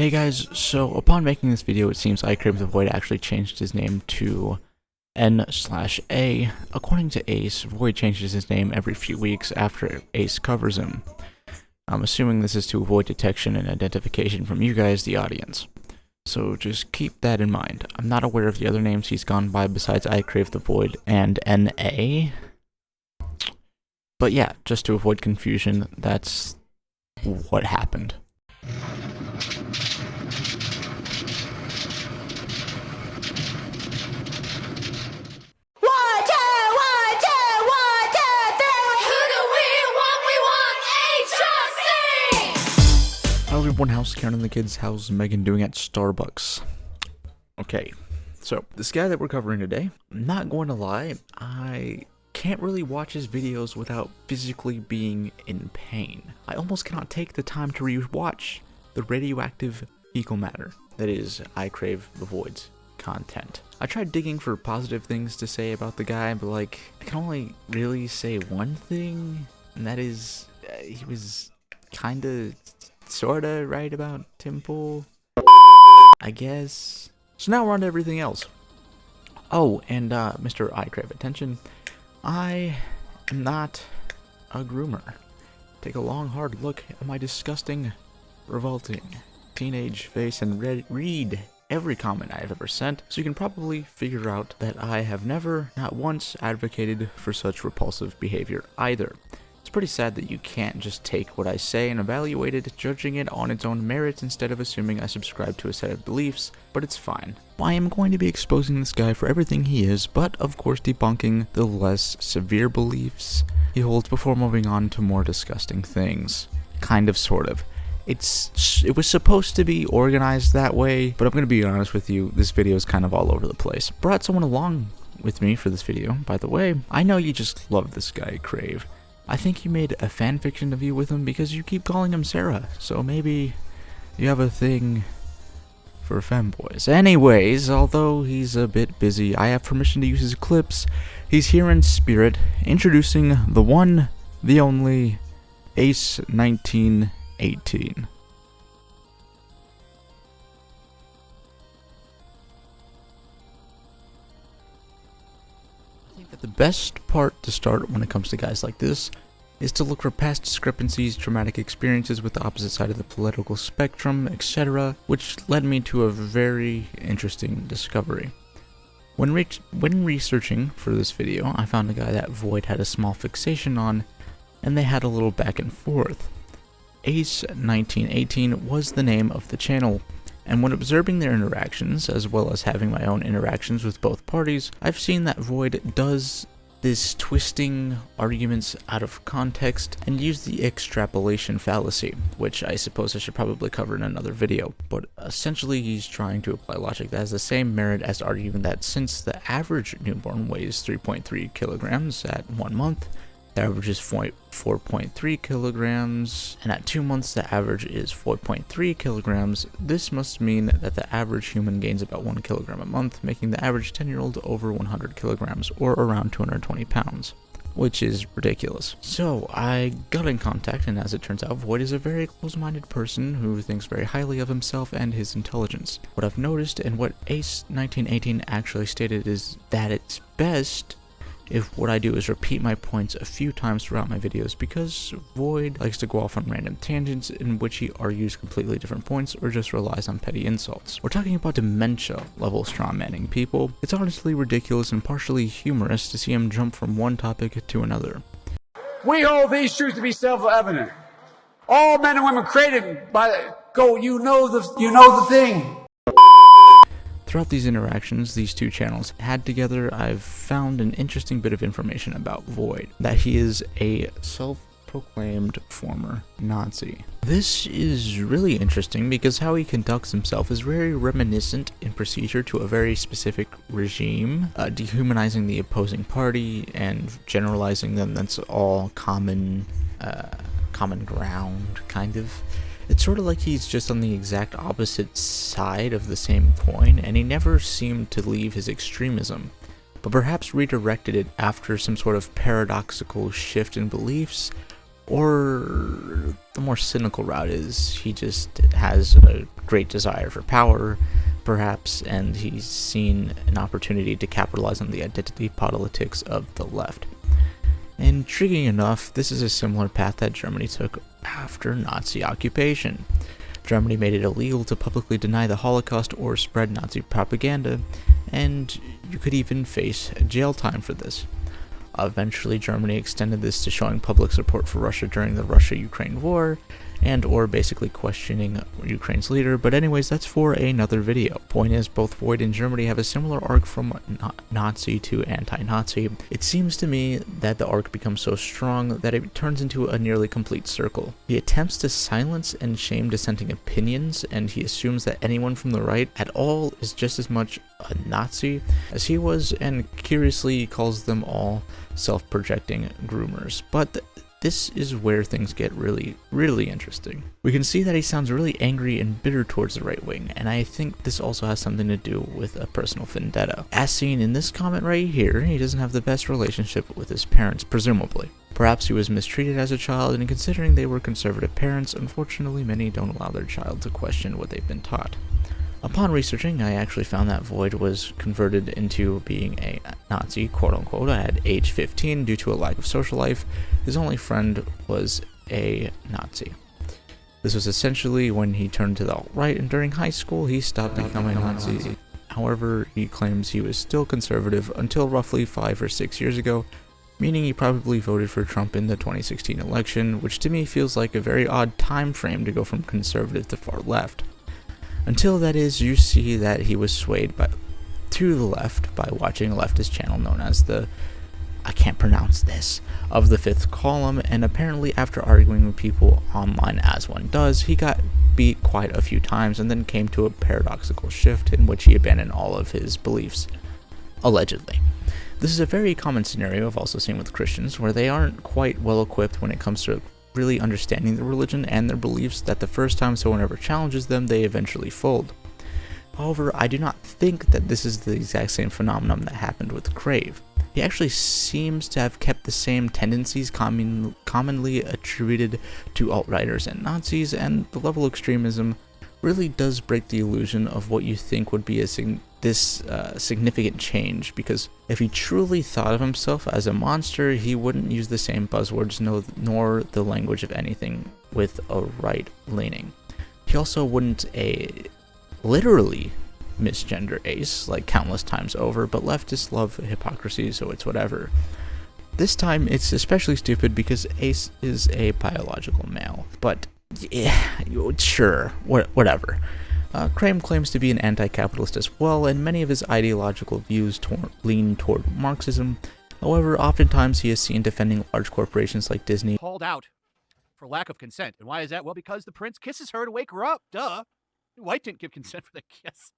Hey guys, so upon making this video, it seems ICraveTheVoid actually changed his name to N/A. According to Ace, Void changes his name every few weeks after Ace covers him. I'm assuming this is to avoid detection and identification from you guys, the audience. So just keep that in mind. I'm not aware of the other names he's gone by besides ICraveTheVoid and NA. But yeah, just to avoid confusion, that's what happened. How's everyone? How's Karen and the kids? How's Megan doing at Starbucks? Okay, so this guy that we're covering today, I'm not going to lie, I can't really watch his videos without physically being in pain. I almost cannot take the time to rewatch the radioactive fecal matter that is ICraveTheVoid's content. I tried digging for positive things to say about the guy, but I can only really say one thing, and that is he was kinda sorta right about Tim Pool, I guess. So now we're on to everything else. Oh, and Mr. iCrave, attention. I am not a groomer. Take a long, hard look at my disgusting, revolting teenage face and read every comment I have ever sent, so you can probably figure out that I have never, not once, advocated for such repulsive behavior either. It's pretty sad that you can't just take what I say and evaluate it, judging it on its own merits instead of assuming I subscribe to a set of beliefs, but it's fine. I am going to be exposing this guy for everything he is, but of course debunking the less severe beliefs he holds before moving on to more disgusting things. Kind of, sort of. It was supposed to be organized that way, but I'm going to be honest with you, this video is kind of all over the place. Brought someone along with me for this video, by the way. I know you just love this guy, Crave. I think you made a fanfiction of you with him because you keep calling him Sarah, so maybe you have a thing for femboys. Anyways, although he's a bit busy, I have permission to use his clips. He's here in spirit, introducing the one, the only, Ace 1918. The best part to start when it comes to guys like this is to look for past discrepancies, traumatic experiences with the opposite side of the political spectrum, etc., which led me to a very interesting discovery. When researching for this video, I found a guy that Void had a small fixation on, and they had a little back and forth. Ace 1918 was the name of the channel, and when observing their interactions, as well as having my own interactions with both parties, I've seen that Void does this twisting arguments out of context and use the extrapolation fallacy, which I suppose I should probably cover in another video. But essentially he's trying to apply logic that has the same merit as arguing that since the average newborn weighs 3.3 kilograms at 1 month, the average is 4.3 kilograms, and at 2 months the average is 4.3 kilograms. This must mean that the average human gains about 1 kilogram a month, making the average 10-year-old over 100 kilograms, or around 220 pounds, which is ridiculous. So I got in contact, and as it turns out, Void is a very close-minded person who thinks very highly of himself and his intelligence. What I've noticed, and what Ace 1918 actually stated, is that it's best if what I do is repeat my points a few times throughout my videos, because Void likes to go off on random tangents in which he argues completely different points or just relies on petty insults. We're talking about dementia level strawmanning, people. It's honestly ridiculous and partially humorous to see him jump from one topic to another. We hold these truths to be self-evident. All men and women created by you know the thing. Throughout these interactions these two channels had together, I've found an interesting bit of information about Void, that he is a self-proclaimed former Nazi. This is really interesting because how he conducts himself is very reminiscent in procedure to a very specific regime, dehumanizing the opposing party and generalizing them. That's all common ground, kind of. It's sort of like he's just on the exact opposite side of the same coin, and he never seemed to leave his extremism, but perhaps redirected it after some sort of paradoxical shift in beliefs, Or the more cynical route is he just has a great desire for power, perhaps, and he's seen an opportunity to capitalize on the identity politics of the left. Intriguing enough, this is a similar path that Germany took after Nazi occupation. Germany made it illegal to publicly deny the Holocaust or spread Nazi propaganda, and you could even face jail time for this. Eventually, Germany extended this to showing public support for Russia during the Russia-Ukraine war, and or basically questioning Ukraine's leader, but anyways, that's for another video. Point is, both Void and Germany have a similar arc from Nazi to anti-Nazi. It seems to me that the arc becomes so strong that it turns into a nearly complete circle. He attempts to silence and shame dissenting opinions, and he assumes that anyone from the right at all is just as much a Nazi as he was, and curiously calls them all self-projecting groomers. But this is where things get really, really interesting. We can see that he sounds really angry and bitter towards the right wing, and I think this also has something to do with a personal vendetta. As seen in this comment right here, he doesn't have the best relationship with his parents, presumably. Perhaps he was mistreated as a child, and considering they were conservative parents, unfortunately many don't allow their child to question what they've been taught. Upon researching, I actually found that Void was converted into being a Nazi, quote-unquote, at age 15 due to a lack of social life. His only friend was a Nazi. This was essentially when he turned to the alt-right, and during high school he stopped becoming a Nazi. However, he claims he was still conservative until roughly 5 or 6 years ago, meaning he probably voted for Trump in the 2016 election, which to me feels like a very odd time frame to go from conservative to far left. Until that is, you see that he was swayed to the left by watching a leftist channel known as the, I can't pronounce this, of the Fifth Column, and apparently after arguing with people online as one does, he got beat quite a few times and then came to a paradoxical shift in which he abandoned all of his beliefs, allegedly. This is a very common scenario I've also seen with Christians, where they aren't quite well equipped when it comes to really understanding their religion and their beliefs, that the first time someone ever challenges them, they eventually fold. However, I do not think that this is the exact same phenomenon that happened with Crave. He actually seems to have kept the same tendencies commonly attributed to alt-righters and Nazis, and the level of extremism really does break the illusion of what you think would be significant change, because if he truly thought of himself as a monster, he wouldn't use the same buzzwords nor the language of anything with a right leaning. He also wouldn't literally misgender Ace like countless times over, but leftists love hypocrisy, so it's whatever. This time it's especially stupid because Ace is a biological male, but yeah, sure, whatever. Crame claims to be an anti-capitalist as well, and many of his ideological views lean toward Marxism. However, oftentimes he is seen defending large corporations like Disney. Called out for lack of consent. And why is that? Well, because the prince kisses her to wake her up. Duh. White didn't give consent for the kiss.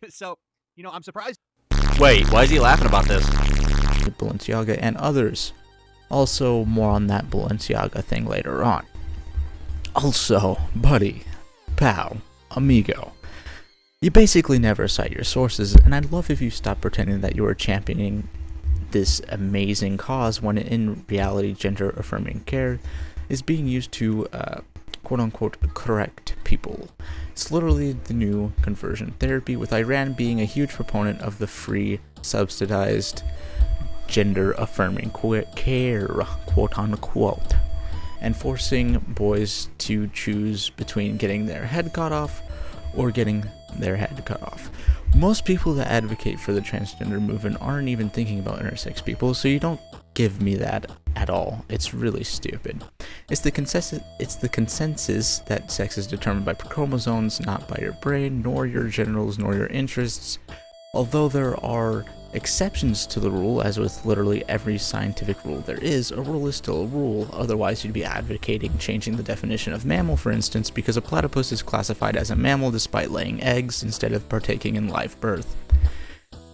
So, I'm surprised. Wait, why is he laughing about this? Balenciaga and others. Also, more on that Balenciaga thing later on. Also, buddy, pal, amigo, you basically never cite your sources, and I'd love if you stopped pretending that you were championing this amazing cause when in reality gender-affirming care is being used to, quote-unquote, correct people. It's literally the new conversion therapy, with Iran being a huge proponent of the free, subsidized, gender-affirming care, quote-unquote, and forcing boys to choose between getting their head cut off or getting their head cut off. Most people that advocate for the transgender movement aren't even thinking about intersex people, so you don't give me that at all. It's really stupid. It's the consensus that sex is determined by chromosomes, not by your brain, nor your genitals, nor your interests. Although there are exceptions to the rule, as with literally every scientific rule there is, a rule is still a rule. Otherwise you'd be advocating changing the definition of mammal, for instance, because a platypus is classified as a mammal despite laying eggs instead of partaking in live birth.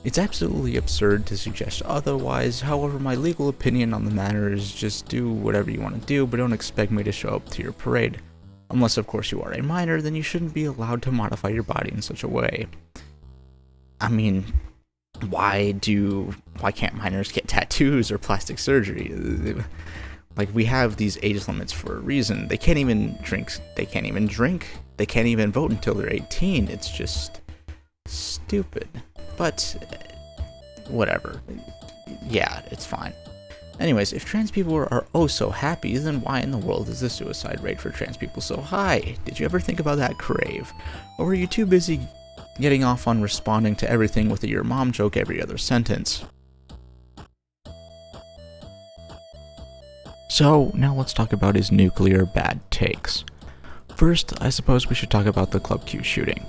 It's absolutely absurd to suggest otherwise. However, my legal opinion on the matter is just do whatever you want to do, but don't expect me to show up to your parade. Unless of course you are a minor, then you shouldn't be allowed to modify your body in such a way. I mean, why can't minors get tattoos or plastic surgery? Like, we have these age limits for a reason. They can't even drink. They can't even vote until they're 18. It's just stupid. But whatever. Yeah, it's fine. Anyways, if trans people are oh so happy, then why in the world is the suicide rate for trans people so high? Did you ever think about that, Crave? Or were you too busy getting off on responding to everything with a your mom joke every other sentence? So, now let's talk about his nuclear bad takes. First, I suppose we should talk about the Club Q shooting.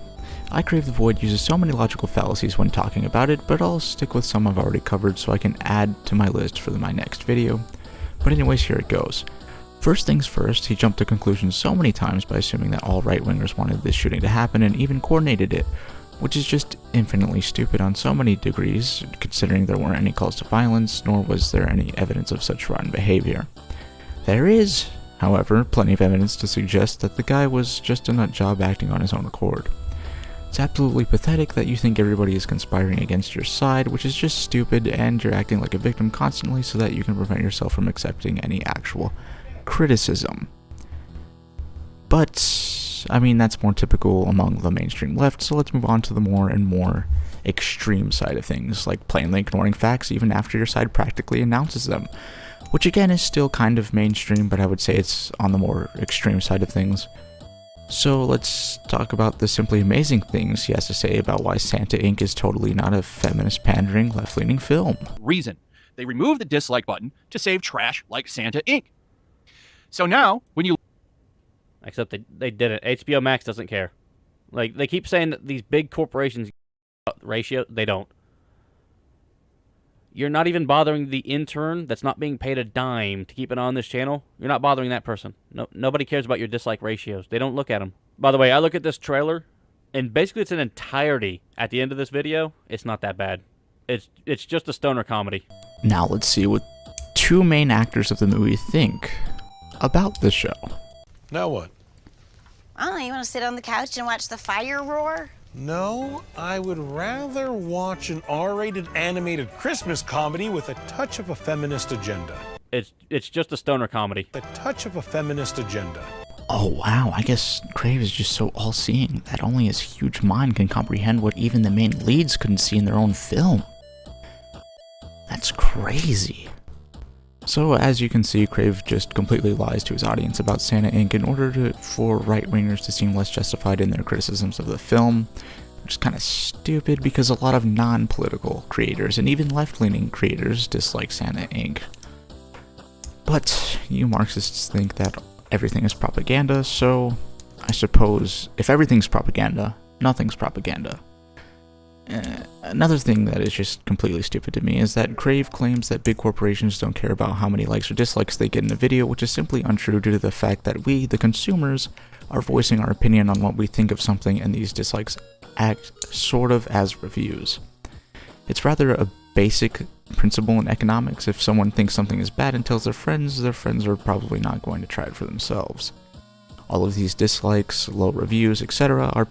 ICraveTheVoid uses so many logical fallacies when talking about it, but I'll stick with some I've already covered so I can add to my list for my next video. But anyways, here it goes. First things first, he jumped to conclusions so many times by assuming that all right-wingers wanted this shooting to happen and even coordinated it, which is just infinitely stupid on so many degrees, considering there weren't any calls to violence, nor was there any evidence of such rotten behavior. There is, however, plenty of evidence to suggest that the guy was just a nut job acting on his own accord. It's absolutely pathetic that you think everybody is conspiring against your side, which is just stupid, and you're acting like a victim constantly so that you can prevent yourself from accepting any actual criticism. But, I mean, that's more typical among the mainstream left, so let's move on to the more and more extreme side of things, like plainly ignoring facts even after your side practically announces them, which again is still kind of mainstream, but I would say it's on the more extreme side of things. So let's talk about the simply amazing things he has to say about why Santa Inc. is totally not a feminist pandering left-leaning film. Reason. They removed the dislike button to save trash like Santa Inc. So now, when you... Except they didn't. HBO Max doesn't care. Like, they keep saying that these big corporations ratio, they don't. You're not even bothering the intern that's not being paid a dime to keep it on this channel. You're not bothering that person. No, nobody cares about your dislike ratios. They don't look at them. By the way, I look at this trailer, and basically it's an entirety at the end of this video. It's not that bad. It's just a stoner comedy. Now let's see what two main actors of the movie think about the show. Now what? I don't know, you want to sit on the couch and watch the fire roar? No, I would rather watch an R-rated animated Christmas comedy with a touch of a feminist agenda. It's just a stoner comedy. A touch of a feminist agenda. Oh wow, I guess Crave is just so all-seeing that only his huge mind can comprehend what even the main leads couldn't see in their own film. That's crazy. So as you can see, Crave just completely lies to his audience about Santa Inc. in order for right-wingers to seem less justified in their criticisms of the film, which is kind of stupid because a lot of non-political creators and even left-leaning creators dislike Santa Inc. But you Marxists think that everything is propaganda, so I suppose if everything's propaganda, nothing's propaganda. Another thing that is just completely stupid to me is that Crave claims that big corporations don't care about how many likes or dislikes they get in a video, which is simply untrue due to the fact that we, the consumers, are voicing our opinion on what we think of something, and these dislikes act sort of as reviews. It's rather a basic principle in economics. If someone thinks something is bad and tells their friends are probably not going to try it for themselves. All of these dislikes, low reviews, etc. are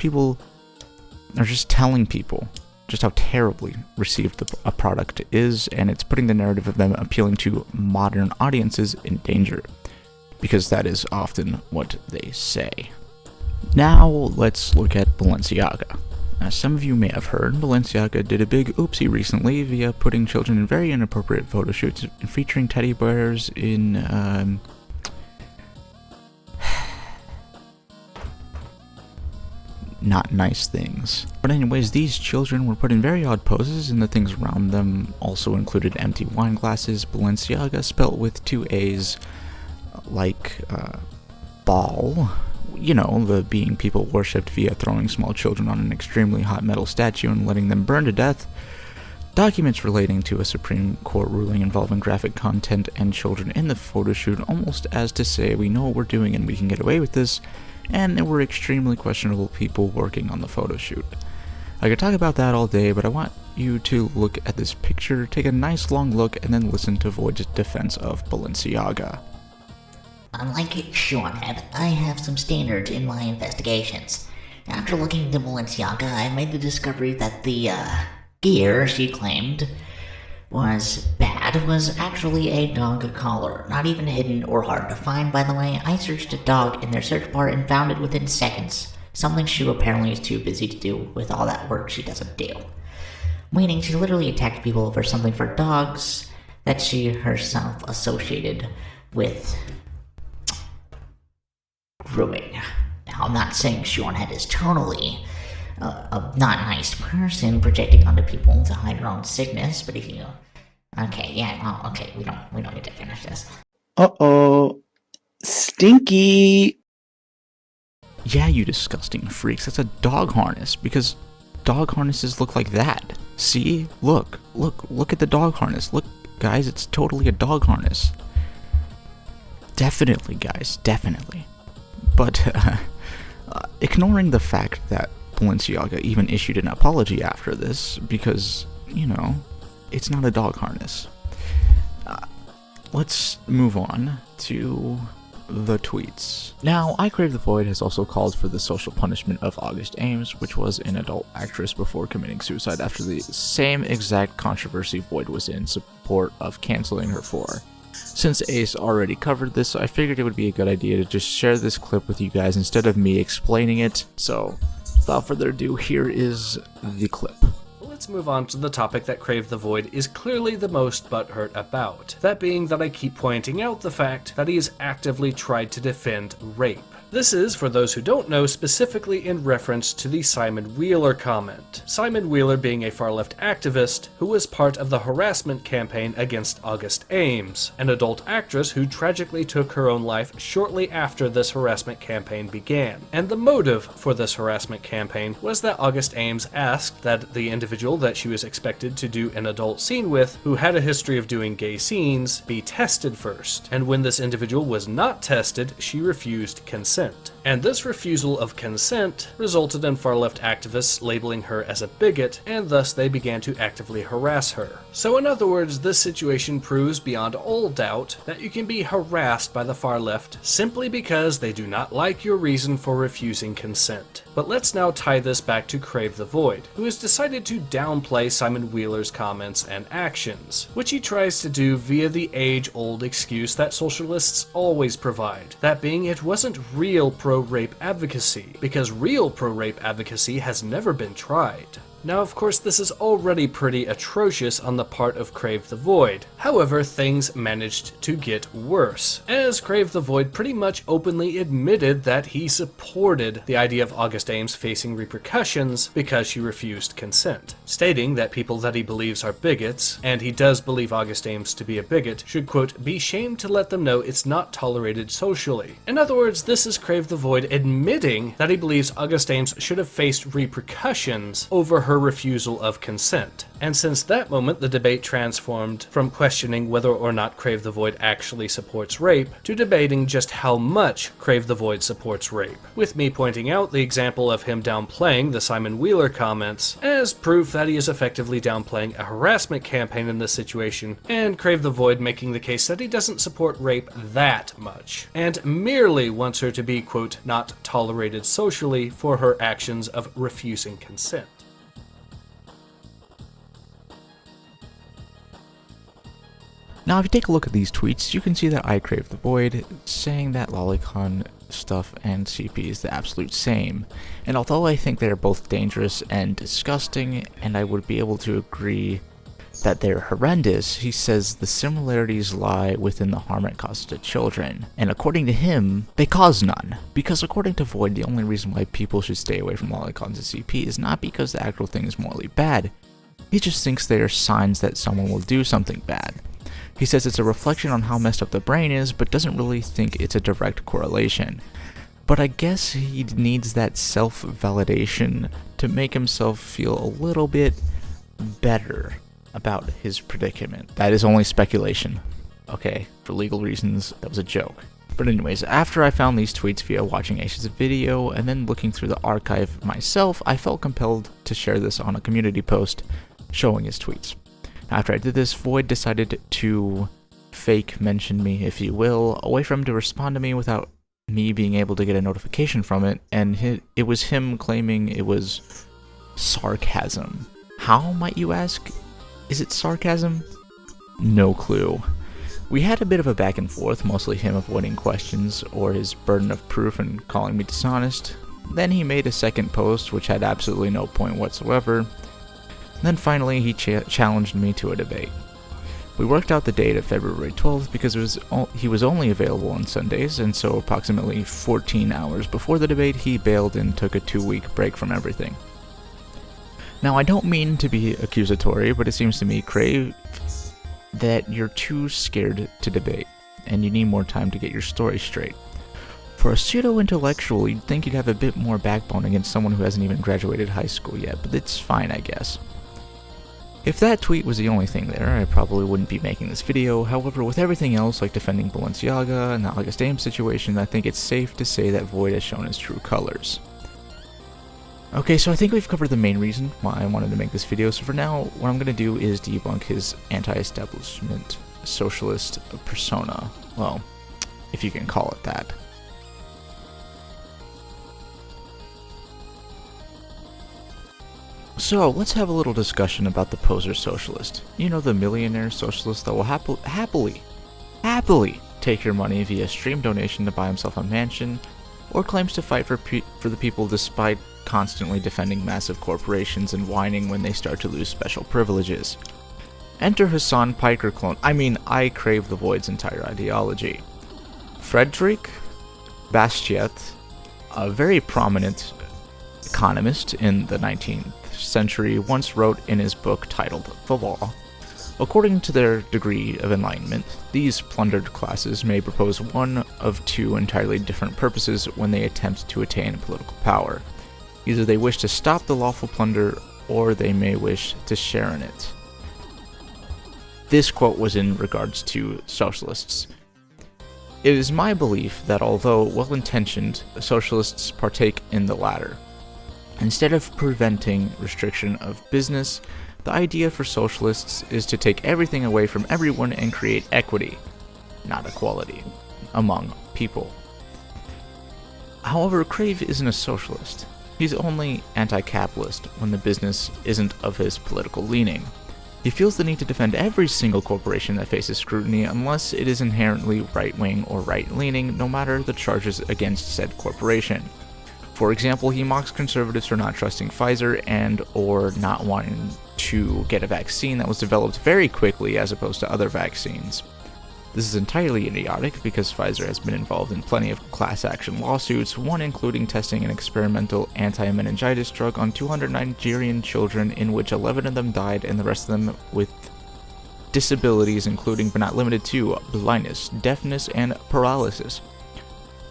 just telling people just how terribly received a product is, and it's putting the narrative of them appealing to modern audiences in danger, because that is often what they say. Now let's look at Balenciaga. As some of you may have heard, Balenciaga did a big oopsie recently via putting children in very inappropriate photo shoots and featuring teddy bears in not nice things. But anyways, these children were put in very odd poses, and the things around them also included empty wine glasses, Balenciaga spelt with 2 A's, like ball, you know, the being people worshipped via throwing small children on an extremely hot metal statue and letting them burn to death, documents relating to a Supreme Court ruling involving graphic content and children in the photo shoot, almost as to say we know what we're doing and we can get away with this, and there were extremely questionable people working on the photo shoot. I could talk about that all day, but I want you to look at this picture, take a nice long look, and then listen to Void's defense of Balenciaga. Unlike Seanhead, I have some standards in my investigations. After looking into Balenciaga, I made the discovery that the gear she claimed was bad was actually a dog collar. Not even hidden or hard to find, by the way. I searched a dog in their search bar and found it within seconds. Something Shu apparently is too busy to do with all that work she doesn't do. Meaning she literally attacked people over something for dogs that she herself associated with grooming. Now, I'm not saying Shornhead is totally a not nice person projecting onto people to hide her own sickness, but if you... Okay, yeah, well, okay, we don't need to finish this. Uh-oh. Stinky! Yeah, you disgusting freaks, that's a dog harness, because dog harnesses look like that. See? Look at the dog harness. Look, guys, it's totally a dog harness. Definitely, guys, definitely. But, ignoring the fact that Balenciaga even issued an apology after this, because, you know, it's not a dog harness. Let's move on to the tweets. Now, ICraveTheVoid has also called for the social punishment of August Ames, which was an adult actress before committing suicide after the same exact controversy Void was in support of canceling her for. Since Ace already covered this, I figured it would be a good idea to just share this clip with you guys instead of me explaining it, so without further ado, here is the clip. Let's move on to the topic that ICraveTheVoid is clearly the most butthurt about. That being that I keep pointing out the fact that he has actively tried to defend rape. This is, for those who don't know, specifically in reference to the Simon Wheeler comment. Simon Wheeler being a far-left activist who was part of the harassment campaign against August Ames, an adult actress who tragically took her own life shortly after this harassment campaign began. And the motive for this harassment campaign was that August Ames asked that the individual that she was expected to do an adult scene with, who had a history of doing gay scenes, be tested first. And when this individual was not tested, she refused consent. And this refusal of consent resulted in far-left activists labeling her as a bigot, and thus they began to actively harass her. So in other words, this situation proves beyond all doubt that you can be harassed by the far left simply because they do not like your reason for refusing consent. But let's now tie this back to ICraveTheVoid, who has decided to downplay Simon Wheeler's comments and actions, which he tries to do via the age-old excuse that socialists always provide, that being it wasn't real pro-rape advocacy, because real pro-rape advocacy has never been tried. Now, of course, this is already pretty atrocious on the part of ICraveTheVoid. However, things managed to get worse, as ICraveTheVoid pretty much openly admitted that he supported the idea of August Ames facing repercussions because she refused consent, stating that people that he believes are bigots, and he does believe August Ames to be a bigot, should, quote, be shamed to let them know it's not tolerated socially. In other words, this is ICraveTheVoid admitting that he believes August Ames should have faced repercussions over her refusal of consent. And since that moment, the debate transformed from questioning whether or not ICraveTheVoid actually supports rape to debating just how much ICraveTheVoid supports rape, with me pointing out the example of him downplaying the Simon Wheeler comments as proof that he is effectively downplaying a harassment campaign in this situation, and ICraveTheVoid making the case that he doesn't support rape that much, and merely wants her to be, quote, not tolerated socially for her actions of refusing consent. Now, if you take a look at these tweets, you can see that ICraveTheVoid saying that lolicon stuff and CP is the absolute same. And although I think they're both dangerous and disgusting, and I would be able to agree that they're horrendous, he says the similarities lie within the harm it causes to children. And according to him, they cause none. Because according to Void, the only reason why people should stay away from lolicons and CP is not because the actual thing is morally bad. He just thinks they are signs that someone will do something bad. He says it's a reflection on how messed up the brain is, but doesn't really think it's a direct correlation. But I guess he needs that self-validation to make himself feel a little bit better about his predicament. That is only speculation. Okay, for legal reasons, that was a joke. But anyways, after I found these tweets via watching Ace's video and then looking through the archive myself, I felt compelled to share this on a community post showing his tweets. After I did this, Void decided to fake mention me, if you will, a way for him to respond to me without me being able to get a notification from it, and it was him claiming it was sarcasm. How, might you ask? Is it sarcasm? no clue. We had a bit of a back and forth, mostly him avoiding questions or his burden of proof and calling me dishonest. Then he made a second post which had absolutely no point whatsoever. Then finally he challenged me to a debate. We worked out the date of February 12th because he was only available on Sundays, and so approximately 14 hours before the debate he bailed and took a 2-week break from everything. Now I don't mean to be accusatory, but it seems to me, Crave, that you're too scared to debate, and you need more time to get your story straight. For a pseudo-intellectual, you'd think you'd have a bit more backbone against someone who hasn't even graduated high school yet, but it's fine, I guess. If that tweet was the only thing there, I probably wouldn't be making this video. However, with everything else, like defending Balenciaga and the August Ames situation, I think it's safe to say that Void has shown his true colors. Okay, so I think we've covered the main reason why I wanted to make this video, so for now, what I'm going to do is debunk his anti-establishment socialist persona. Well, if you can call it that. So, let's have a little discussion about the poser socialist. You know, the millionaire socialist that will happily take your money via stream donation to buy himself a mansion, or claims to fight for the people despite constantly defending massive corporations and whining when they start to lose special privileges. Enter Hassan Piker clone. ICraveTheVoid's entire ideology. Frederick Bastiat, a very prominent economist in the 19th century, once wrote in his book titled The Law, according to their degree of enlightenment, these plundered classes may propose one of two entirely different purposes when they attempt to attain political power. Either they wish to stop the lawful plunder, or they may wish to share in it. This quote was in regards to socialists. It is my belief that although well-intentioned, socialists partake in the latter. Instead of preventing restriction of business, the idea for socialists is to take everything away from everyone and create equity, not equality, among people. However, Crave isn't a socialist. He's only anti-capitalist when the business isn't of his political leaning. He feels the need to defend every single corporation that faces scrutiny unless it is inherently right-wing or right-leaning, no matter the charges against said corporation. For example, he mocks conservatives for not trusting Pfizer and or not wanting to get a vaccine that was developed very quickly as opposed to other vaccines. This is entirely idiotic because Pfizer has been involved in plenty of class action lawsuits, one including testing an experimental anti-meningitis drug on 200 Nigerian children in which 11 of them died and the rest of them with disabilities including but not limited to blindness, deafness, and paralysis.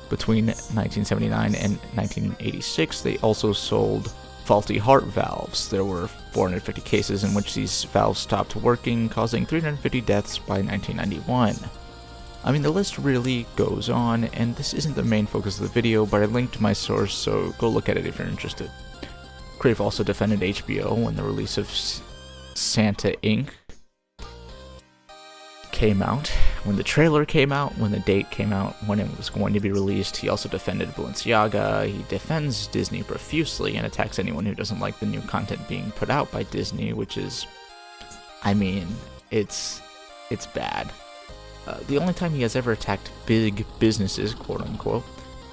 Between 1979 and 1986, they also sold faulty heart valves. There were 450 cases in which these valves stopped working, causing 350 deaths by 1991. I mean, the list really goes on, and this isn't the main focus of the video, but I linked my source, so go look at it if you're interested. Crave also defended HBO when the release of Santa Inc. came out, when the trailer came out, when the date came out, when it was going to be released. He also defended Balenciaga. He defends Disney profusely and attacks anyone who doesn't like the new content being put out by Disney, which is, I mean, it's bad. The only time he has ever attacked big businesses, quote unquote,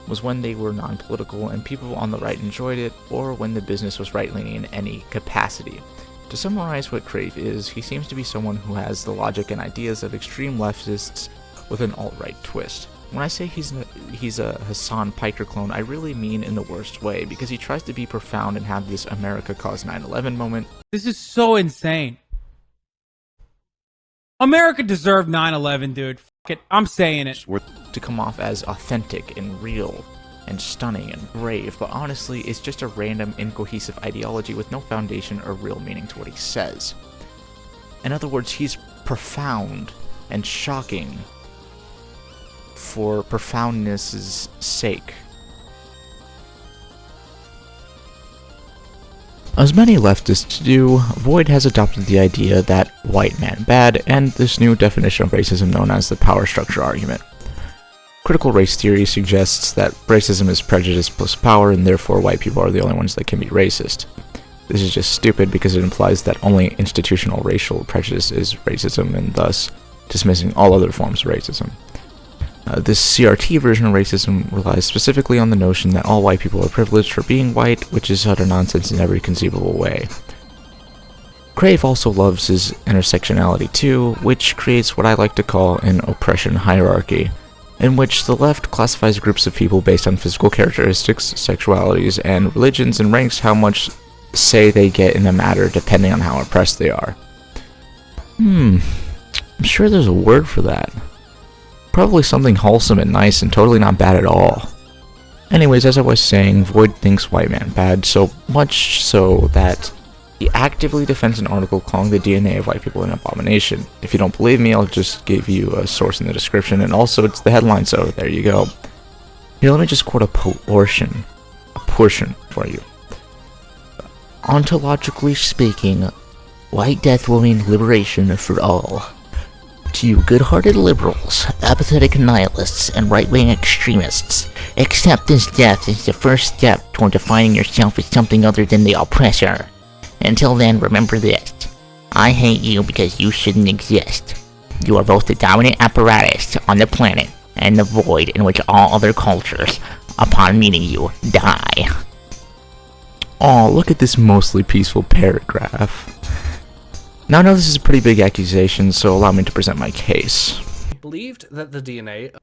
was when they were non-political and people on the right enjoyed it, or when the business was right-leaning in any capacity. To summarize what Crave is, he seems to be someone who has the logic and ideas of extreme leftists with an alt-right twist. When I say he's a Hassan Piker clone, I really mean in the worst way, because he tries to be profound and have this America caused 9/11 moment. This is so insane. America deserved 9/11, dude. Fuck it, I'm saying it. To come off as authentic and real and stunning and brave, but honestly, it's just a random, incohesive ideology with no foundation or real meaning to what he says. In other words, he's profound and shocking for profoundness' sake. As many leftists do, Void has adopted the idea that white man bad and this new definition of racism known as the power structure argument. Critical race theory suggests that racism is prejudice plus power, and therefore white people are the only ones that can be racist. this is just stupid because it implies that only institutional racial prejudice is racism and thus dismissing all other forms of racism. This CRT version of racism relies specifically on the notion that all white people are privileged for being white, which is utter nonsense in every conceivable way. Crave also loves his intersectionality too, which creates what I like to call an oppression hierarchy, in which the left classifies groups of people based on physical characteristics, sexualities, and religions and ranks how much say they get in a matter depending on how oppressed they are. I'm sure there's a word for that. Probably something wholesome and nice and totally not bad at all. Anyways, as I was saying, Void thinks white man bad, so much so that he actively defends an article calling the DNA of white people an abomination. If you don't believe me, I'll just give you a source in the description, and also it's the headline, so there you go. Here, let me just quote a portion for you. Ontologically speaking, white death will mean liberation for all. To you good-hearted liberals, apathetic nihilists, and right-wing extremists, acceptance death is the first step toward defining yourself as something other than the oppressor. Until then, remember this. I hate you because you shouldn't exist. You are both the dominant apparatus on the planet and the void in which all other cultures, upon meeting you, die. Aw, look at this mostly peaceful paragraph. Now I know this is a pretty big accusation, so allow me to present my case. Believed that the DNA...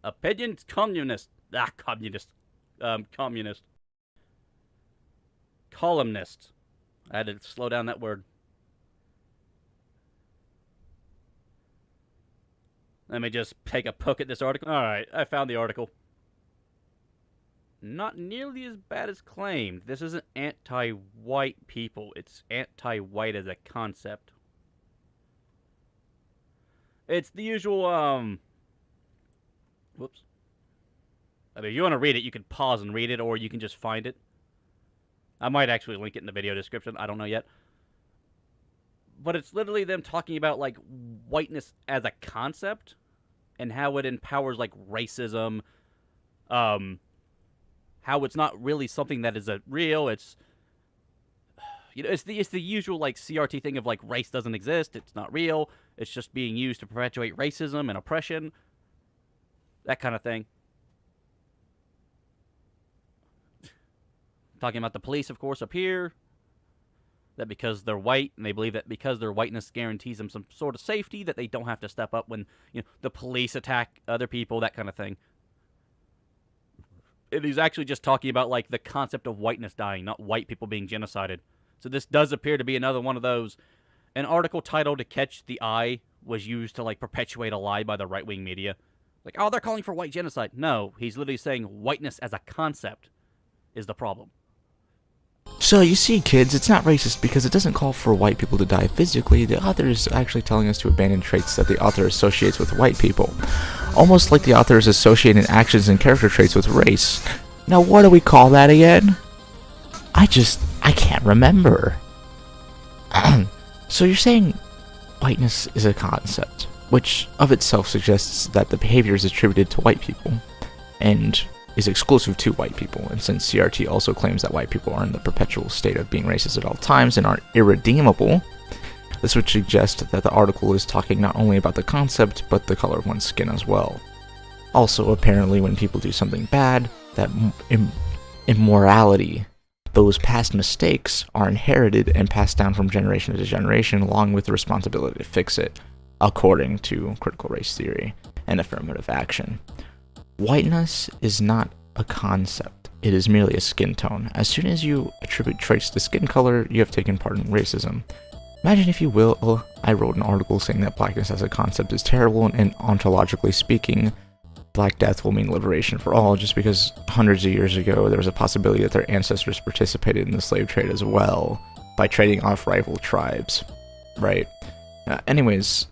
Opinions communist. Communist. Columnist. I had to slow down that word. Let me just take a poke at this article. Alright, I found the article. Not nearly as bad as claimed. This isn't anti-white people. It's anti-white as a concept. It's the usual, whoops. I mean, if you want to read it, you can pause and read it, or you can just find it. I might actually link it in the video description. I don't know yet. But it's literally them talking about, like, whiteness as a concept and how it empowers, like, racism, how it's not really something that is real. It's, you know, it's the usual, like, CRT thing of, like, race doesn't exist. It's not real. It's just being used to perpetuate racism and oppression. That kind of thing. Talking about the police, of course, up here. That because they're white, and they believe that because their whiteness guarantees them some sort of safety, that they don't have to step up when, you know, the police attack other people, that kind of thing. And he's actually just talking about, like, the concept of whiteness dying, not white people being genocided. So this does appear to be another one of those. An article titled "To Catch the Eye" was used to, like, perpetuate a lie by the right-wing media. Like, oh, they're calling for white genocide. No, he's literally saying whiteness as a concept is the problem. So, you see, kids, it's not racist because it doesn't call for white people to die physically. The author is actually telling us to abandon traits that the author associates with white people. Almost like the author is associating actions and character traits with race. Now, what do we call that again? I can't remember. So you're saying whiteness is a concept, which of itself suggests that the behavior is attributed to white people, and is exclusive to white people, and since CRT also claims that white people are in the perpetual state of being racist at all times and are irredeemable, this would suggest that the article is talking not only about the concept, but the color of one's skin as well. Also, apparently, when people do something bad, that immorality, those past mistakes, are inherited and passed down from generation to generation, along with the responsibility to fix it, according to critical race theory and affirmative action. Whiteness is not a concept, it is merely a skin tone. As soon as you attribute traits to skin color, you have taken part in racism. Imagine, if you will, I wrote an article saying that blackness as a concept is terrible, and ontologically speaking, Black Death will mean liberation for all, just because hundreds of years ago there was a possibility that their ancestors participated in the slave trade as well, by trading off rival tribes, right? Anyways,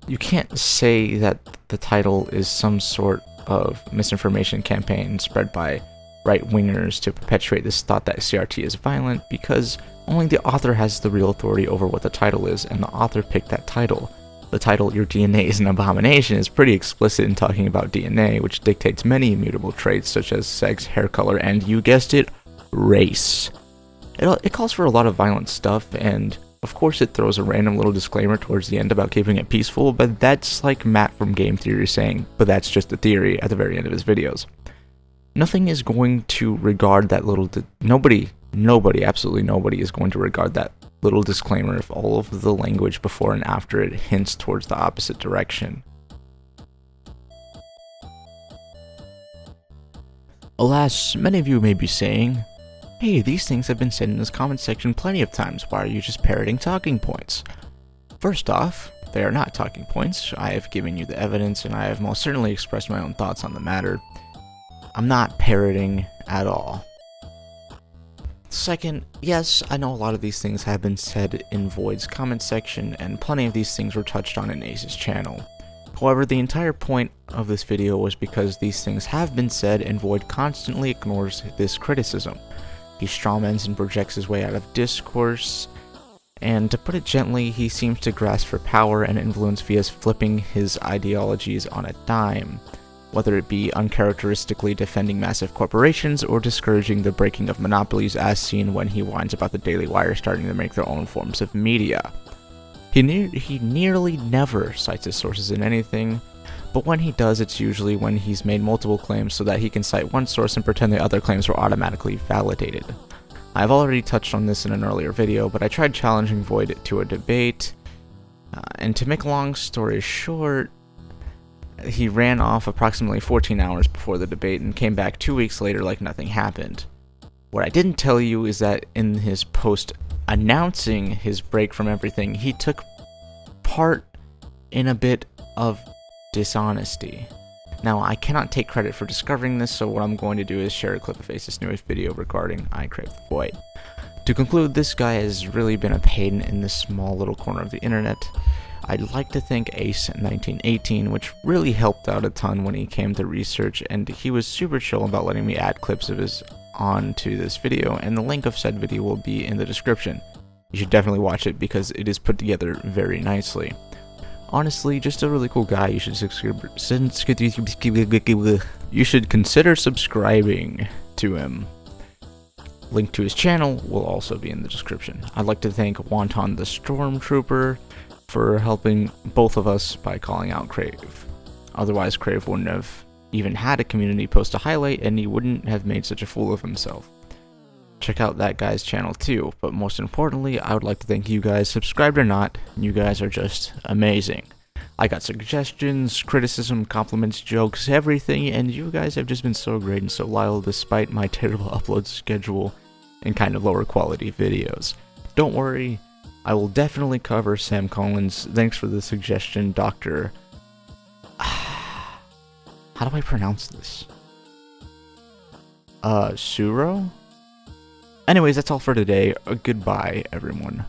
you can't say that the title is some sort of misinformation campaign spread by right-wingers to perpetuate this thought that CRT is violent, because only the author has the real authority over what the title is, and the author picked that title. The title, "Your DNA is an Abomination," is pretty explicit in talking about DNA, which dictates many immutable traits such as sex, hair color, and, you guessed it, race. It calls for a lot of violent stuff, and of course it throws a random little disclaimer towards the end about keeping it peaceful, but that's like Matt from Game Theory saying, but that's just a theory at the very end of his videos. Nothing is going to regard that little... Nobody, absolutely nobody is going to regard that little disclaimer if all of the language before and after it hints towards the opposite direction. Alas, many of you may be saying, hey, these things have been said in this comment section plenty of times, why are you just parroting talking points? First off, they are not talking points. I have given you the evidence and I have most certainly expressed my own thoughts on the matter. I'm not parroting at all. Second, yes, I know a lot of these things have been said in Void's comment section, and plenty of these things were touched on in Ace's channel. However, the entire point of this video was because these things have been said and Void constantly ignores this criticism. He strawmans and projects his way out of discourse, and to put it gently, he seems to grasp for power and influence via flipping his ideologies on a dime, whether it be uncharacteristically defending massive corporations or discouraging the breaking of monopolies as seen when he whines about the Daily Wire starting to make their own forms of media. He nearly never cites his sources in anything, but when he does, it's usually when he's made multiple claims so that he can cite one source and pretend the other claims were automatically validated. I've already touched on this in an earlier video, but I tried challenging Void to a debate, and to make a long story short, he ran off approximately 14 hours before the debate and came back 2 weeks later like nothing happened. What I didn't tell you is that in his post announcing his break from everything, he took part in a bit of dishonesty. Now, I cannot take credit for discovering this, so what I'm going to do is share a clip of Ace's newest video regarding ICraveTheVoid. To conclude, this guy has really been a pain in this small little corner of the internet. I'd like to thank Ace in 1918, which really helped out a ton when he came to research, and he was super chill about letting me add clips of his onto this video, and the link of said video will be in the description. You should definitely watch it because it is put together very nicely. Honestly, just a really cool guy. You should consider subscribing to him. Link to his channel will also be in the description. I'd like to thank Wonton the Stormtrooper for helping both of us by calling out Crave. Otherwise, Crave wouldn't have even had a community post to highlight, and he wouldn't have made such a fool of himself. Check out that guy's channel too, but most importantly, I would like to thank you guys, subscribed or not. You guys are just amazing. I got suggestions, criticism, compliments, jokes, everything, and you guys have just been so great and so loyal despite my terrible upload schedule and kind of lower quality videos. Don't worry, I will definitely cover Sam Collins. Thanks for the suggestion, Dr. How do I pronounce this? Suro? Anyways, that's all for today. Goodbye, everyone.